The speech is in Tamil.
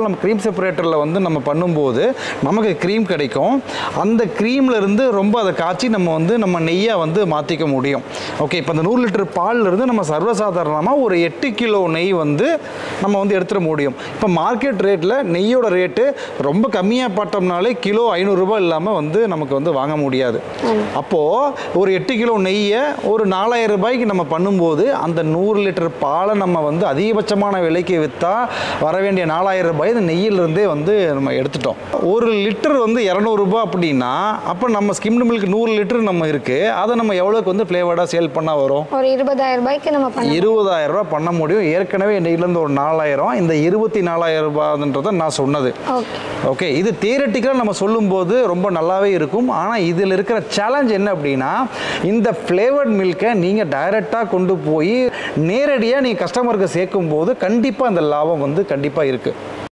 நம்ம க்ரீம் செப்பரேட்டரில் வந்து நம்ம பண்ணும்போது நமக்கு க்ரீம் கிடைக்கும். அந்த க்ரீம்லேருந்து ரொம்ப அதை காய்ச்சி நம்ம வந்து நம்ம நெய்யாக வந்து மாற்றிக்க முடியும். ஓகே, இப்போ அந்த 100 லிட்டர் பால்லேருந்து நம்ம சர்வசாதாரணமாக ஒரு 8 கிலோ நெய் வந்து நம்ம வந்து எடுத்துட முடியும். இப்போ மார்க்கெட் ரேட்டில் நெய்யோட ரேட்டு ரொம்ப கம்மியாக பார்த்தோம்னாலே கிலோ 500 ரூபாய் இல்லாமல் வந்து நமக்கு வந்து வாங்க முடியாது. அப்போது ஒரு 8 கிலோ நெய்யை ஒரு 4000 ரூபாய்க்கு நம்ம பண்ணும்போது அந்த 100 லிட்டர் பாலை நம்ம வந்து அதிகபட்சமான விலைக்கு விற்றா வர வேண்டிய 4000 ரூபாய் இந்த நெய்யிலிருந்தே வந்து நம்ம எடுத்துட்டோம். ஒரு லிட்டர் வந்து 200 ரூபாய் அப்படின்னா அப்போ நம்ம ஸ்கிம்டு மில்க் 100 லிட்டர் நம்ம இருக்குது, அதை நம்ம எவ்வளோக்கு வந்து ஃப்ளேவர்டாக சேல் பண்ணால் வரும்? ஒரு 20000 ரூபாய்க்கு நம்ம 20000 ரூபாய் பண்ண முடியும். ஏற்கனவே நெய்யிலேருந்து ஒரு 4000, இந்த 24000 ரூபாய்ன்றதை நான் சொன்னது. ஓகே, இது தியரட்டிக்கலாக நம்ம சொல்லும்போது ரொம்ப நல்லாவே இருக்கும். ஆனால் இதில் இருக்கிற சேலஞ்ச் என்ன அப்படின்னா, இந்த ஃப்ளேவர்ட் மில்கை நீங்கள் டைரெக்டாக கொண்டு போய் நேரடியாக நீங்கள் கஸ்டமருக்கு சேர்க்கும் போது கண்டிப்பாக அந்த லாபம் வந்து கண்டிப்பாக இருக்குது.